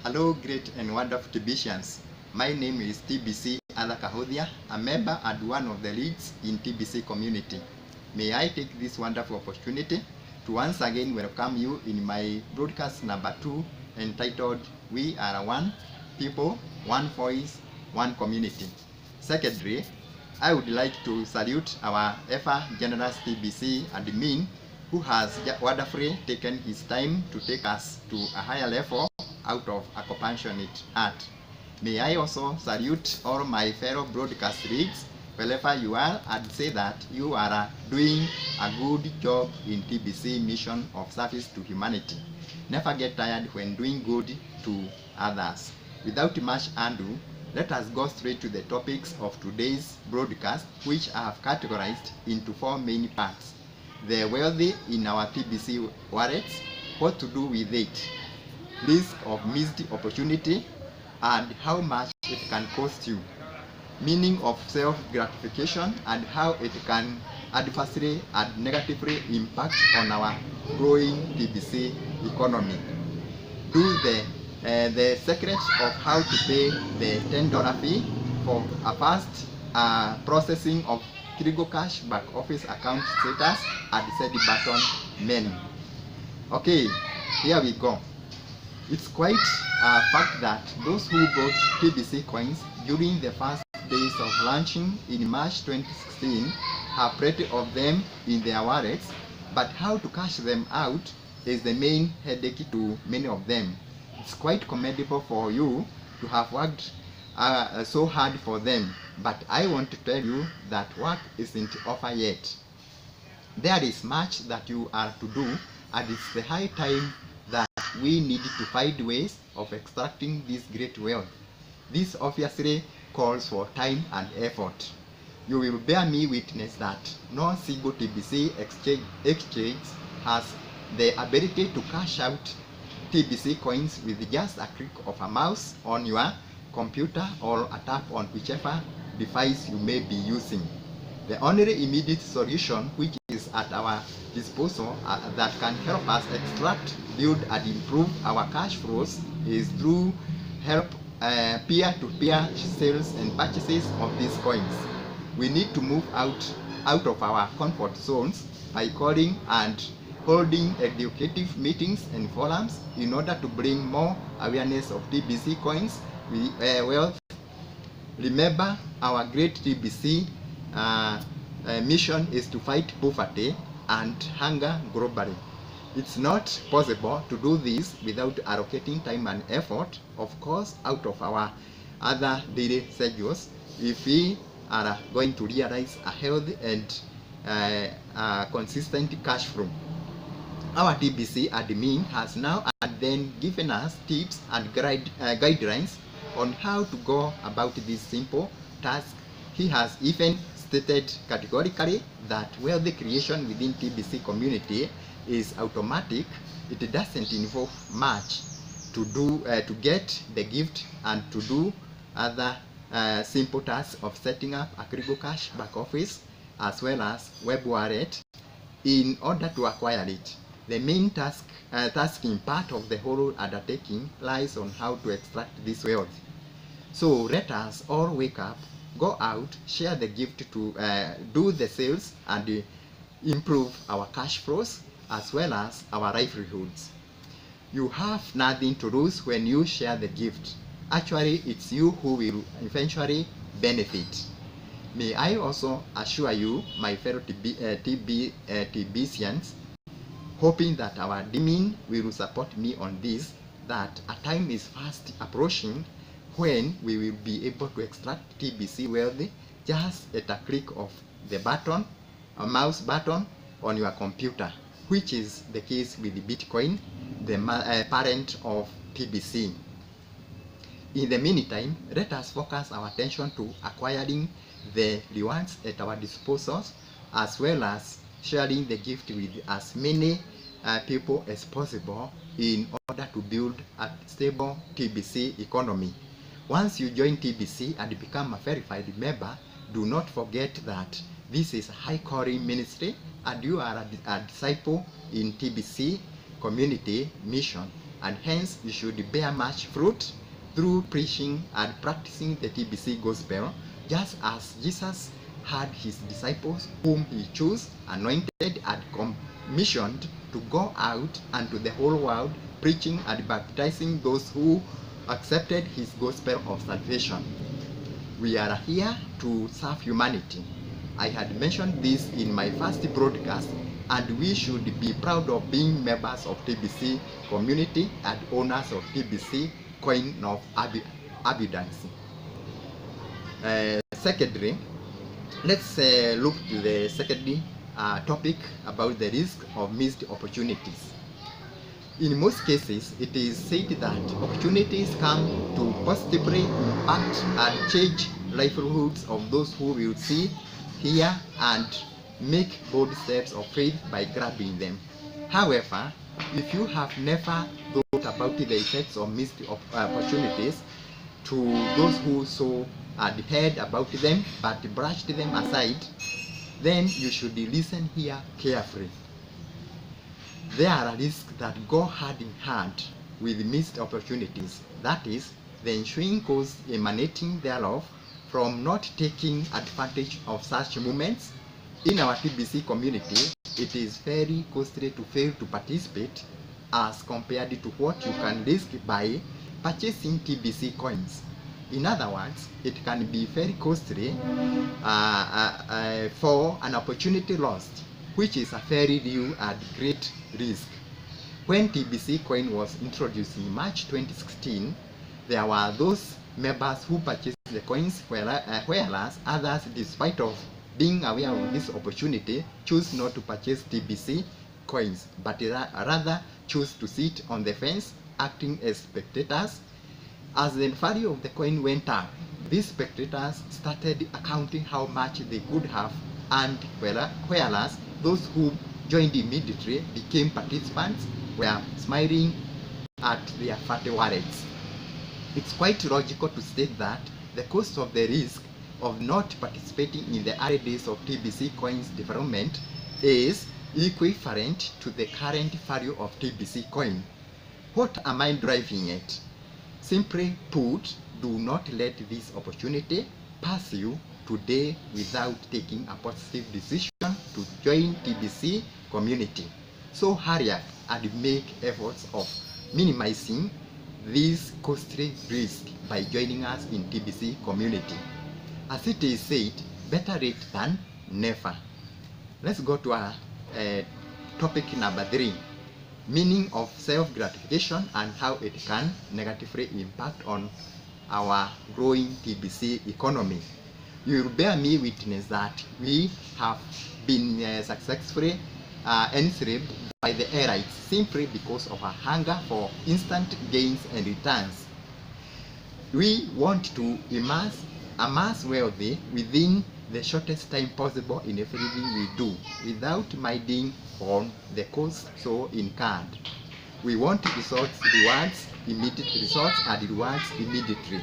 Hello, great and wonderful TBCians. My name is TBC Kahuthia, a member and one of the leads in TBC community. May I take this wonderful opportunity to once again welcome you in my broadcast number 2 entitled We Are One People, One Voice, One Community. Secondly, I would like to salute our ever generous TBC admin who has wonderfully taken his time to take us to a higher level out of a compassionate heart. May I also salute all my fellow broadcast leads wherever you are and say that you are doing a good job in TBC mission of service to humanity. Never get tired when doing good to others. Without much ado, let us go straight to the topics of today's broadcast, which I have categorized into 4 main parts. The wealthy in our TBC wallets, what to do with it, risk of missed opportunity, and how much it can cost you, meaning of self-gratification and how it can adversely and negatively impact on our growing TBC economy. Do the secret of how to pay the $10 fee for a fast processing of Trigo Cash back office account status and set button menu. Okay, here we go. It's quite a fact that those who bought TBC coins during the first days of launching in March 2016 have plenty of them in their wallets, but how to cash them out is the main headache to many of them. It's quite commendable for you to have worked so hard for them, but I want to tell you that work isn't over yet. There is much that you are to do, and it's the high time that we need to find ways of extracting this great wealth. This obviously calls for time and effort. You will bear me witness that no single TBC exchange has the ability to cash out TBC coins with just a click of a mouse on your computer or a tap on whichever device you may be using. The only immediate solution which is at our disposal that can help us extract, build and improve our cash flows is through help peer-to-peer sales and purchases of these coins. We need to move out of our comfort zones by calling and holding educative meetings and forums in order to bring more awareness of TBC coins wealth. Remember, our great TBC mission is to fight poverty and hunger globally. It's not possible to do this without allocating time and effort, of course, out of our other daily schedules, if we are going to realize a healthy and consistent cash flow. Our TBC admin has now and then given us tips and guidelines on how to go about this simple task. He has even stated categorically that wealth creation within TBC community is automatic. It doesn't involve much to do to get the gift and to do other simple tasks of setting up a Trigo Cash back office as well as web wallet in order to acquire it. The main tasking part of the whole undertaking lies on how to extract this wealth. So let us all wake up, go out, share the gift to do the sales and improve our cash flows as well as our livelihoods. You have nothing to lose when you share the gift. Actually, it's you who will eventually benefit. May I also assure you, my fellow TBCians, hoping that our admin will support me on this, that a time is fast approaching when we will be able to extract TBC wealth just at a click of the button, a mouse button on your computer, which is the case with Bitcoin, the parent of TBC. In the meantime, let us focus our attention to acquiring the rewards at our disposal as well as sharing the gift with as many people as possible in order to build a stable TBC economy. Once you join TBC and become a verified member, do not forget that this is a high calling ministry and you are a disciple in TBC community mission. and hence you should bear much fruit through preaching and practicing the TBC gospel, just as Jesus had his disciples whom he chose, anointed, and commissioned to go out unto the whole world, preaching and baptizing those who accepted his gospel of salvation. We are here to serve humanity. I had mentioned this in my first broadcast, and we should be proud of being members of TBC community and owners of TBC coin of abundance. Secondly, let's look to the second topic about the risk of missed opportunities. In most cases, it is said that opportunities come to positively impact and change livelihoods of those who will see, hear, and make bold steps of faith by grabbing them. However, if you have never thought about the effects of missed opportunities to those who saw and heard about them but brushed them aside, then you should listen here carefully. There are risks that go hand in hand with missed opportunities, that is, the ensuing cause emanating thereof from not taking advantage of such moments. In our TBC community, it is very costly to fail to participate as compared to what you can risk by purchasing TBC coins. In other words, it can be very costly for an opportunity lost, which is a very real and great risk. When TBC coin was introduced in March 2016, there were those members who purchased the coins, whereas others, despite of being aware of this opportunity, choose not to purchase TBC coins, but rather choose to sit on the fence, acting as spectators. As the value of the coin went up, these spectators started accounting how much they could have earned, whereas those who joined immediately became participants were smiling at their fat wallets. It's quite logical to state that the cost of the risk of not participating in the early days of TBC coins development is equivalent to the current value of TBC coin. What am I driving at? Simply put, do not let this opportunity pass you today without taking a positive decision to join TBC community. So hurry up and make efforts of minimizing this costly risk by joining us in TBC community. As it is said, better late than never. Let's go to our topic number 3. Meaning of self-gratification and how it can negatively impact on our growing TBC economy. You will bear me witness that we have been successfully enslaved by the elites simply because of a hunger for instant gains and returns. We want to amass wealth within the shortest time possible in everything we do, without minding on the cost so incurred. We want immediate results and rewards immediately.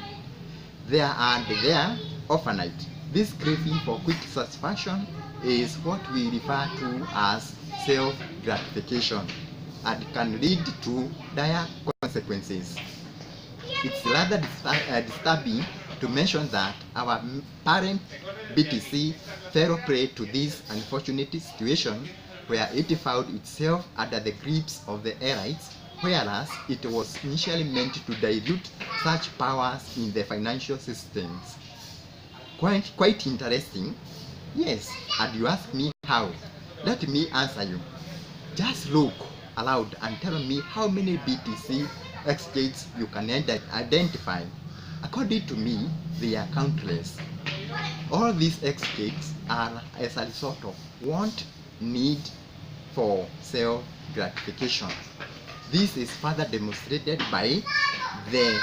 There and there overnight. This craving for quick satisfaction is what we refer to as self-gratification and can lead to dire consequences. It's rather disturbing to mention that our parent BTC fell prey to this unfortunate situation where it found itself under the grips of the elites, whereas it was initially meant to dilute such powers in the financial systems. Quite interesting. Yes, and you ask me how. Let me answer you. Just look aloud and tell me how many BTC exchanges you can identify. According to me, they are countless. All these exchanges are as a result of want, need for self-gratification. This is further demonstrated by the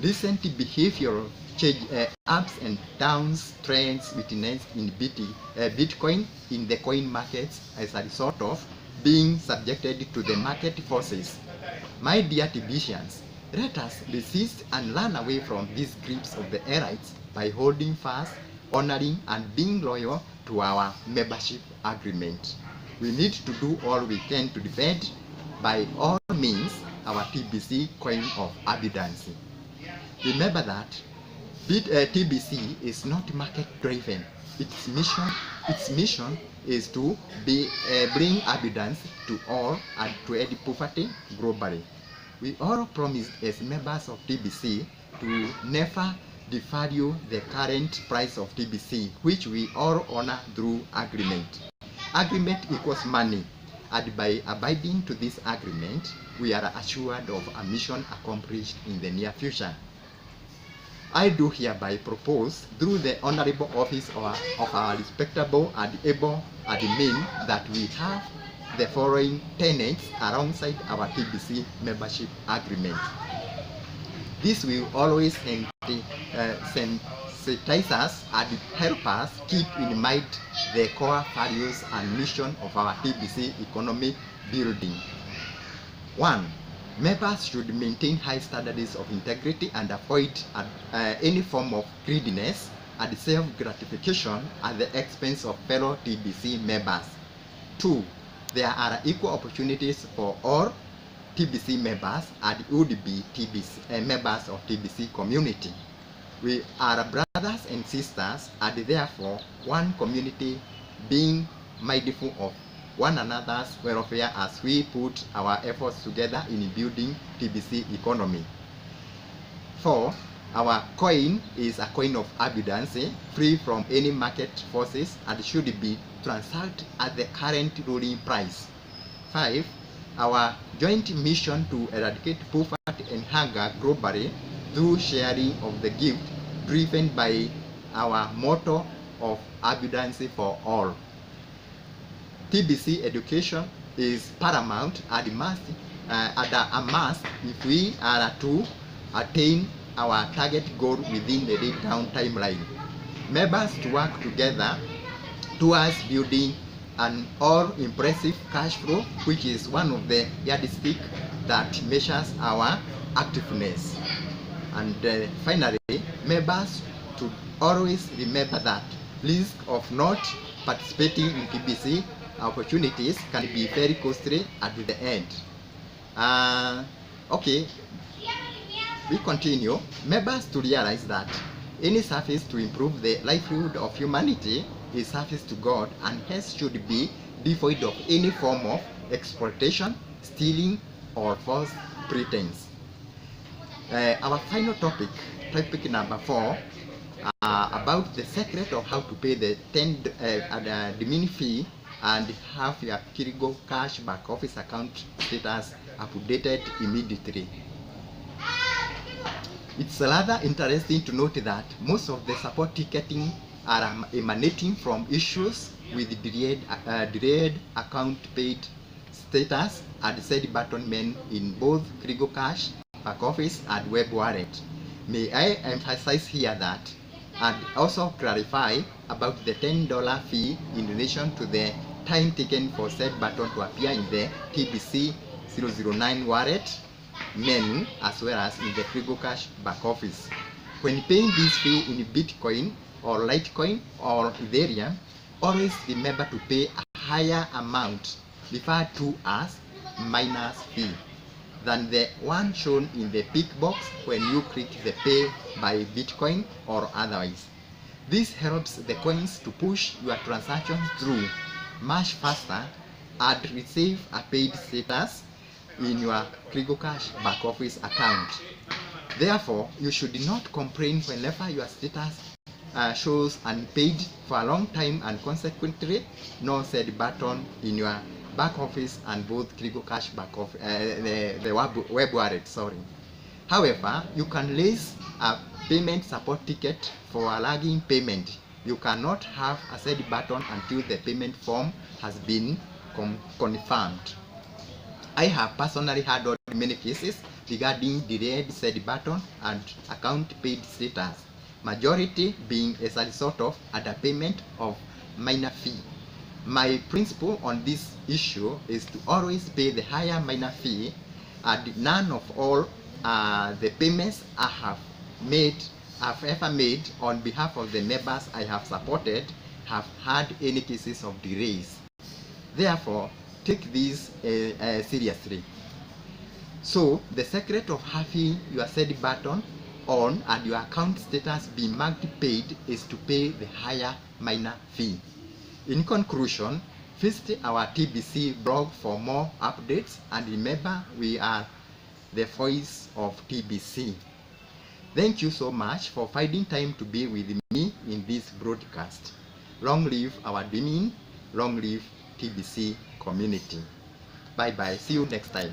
recent behavioral change, ups and downs trends witnessed in Bitcoin in the coin markets as a result of being subjected to the market forces. My dear TBCians, let us resist and learn away from these grips of the elites by holding fast, honoring, and being loyal to our membership agreement. We need to do all we can to defend by all means our TBC coin of abundance. Remember that TBC is not market driven. Its mission is to bring abundance to all and to end poverty globally. We all promised as members of TBC to never devalue the current price of TBC, which we all honor through agreement. Agreement equals money, and by abiding to this agreement, we are assured of a mission accomplished in the near future. I do hereby propose, through the honorable office of our respectable and able admin, that we have the following tenets alongside our TBC membership agreement. This will always sensitize us and help us keep in mind the core values and mission of our TBC economy building. 1. Members should maintain high standards of integrity and avoid any form of greediness and self-gratification at the expense of fellow TBC members. 2. There are equal opportunities for all TBC members and would-be members of TBC community. We are brothers and sisters, and therefore one community, being mindful of one another's welfare as we put our efforts together in building TBC economy. 4. Our coin is a coin of abundance, free from any market forces, and should be transacted at the current ruling price. 5. Our joint mission to eradicate poverty and hunger globally through sharing of the gift, driven by our motto of abundance for all. TBC education is paramount and a must if we are to attain our target goal within the laid down timeline. Members to work together towards building an all-impressive cash flow, which is one of the yardsticks that measures our activeness. And finally, members to always remember that risk of not participating in TBC opportunities can be very costly at the end. Okay, we continue. Members to realize that any service to improve the livelihood of humanity is service to God, and hence should be devoid of any form of exploitation, stealing, or false pretense. Our final topic number 4, about the secret of how to pay the admin fee and have your Kirigo cash back office account status updated immediately. It's rather interesting to note that most of the support ticketing are emanating from issues with delayed account paid status and set button men in both Kirigo cash back office and web wallet. May I emphasize here that, and also clarify about the $10 fee in relation to the time taken for said button to appear in the TBC 009 wallet menu, as well as in the Kirigo cash back office. When paying this fee in Bitcoin or Litecoin or Ethereum, always remember to pay a higher amount, referred to as minus fee, than the one shown in the pick box when you click the pay by Bitcoin or otherwise. This helps the coins to push your transactions through much faster and receive a paid status in your Kirigo cash back office account. Therefore, you should not complain whenever your status shows unpaid for a long time, and consequently no said button in your back office and both Kirigo cash back office, the web wallet. Sorry. However, you can raise a payment support ticket for a lagging payment. You cannot have a said button until the payment form has been confirmed. I have personally handled many cases regarding delayed said button and account paid status, majority being as a result of underpayment of minor fee. My principle on this issue is to always pay the higher minor fee, and none of all the payments I have ever made on behalf of the members I have supported have had any cases of delays. Therefore, take this seriously. So the secret of having your said button on and your account status be marked paid is to pay the higher minor fee. In conclusion, visit our TBC blog for more updates, and remember, we are the voice of TBC. Thank you so much for finding time to be with me in this broadcast. Long live our dreaming, long live TBC community. Bye bye, see you next time.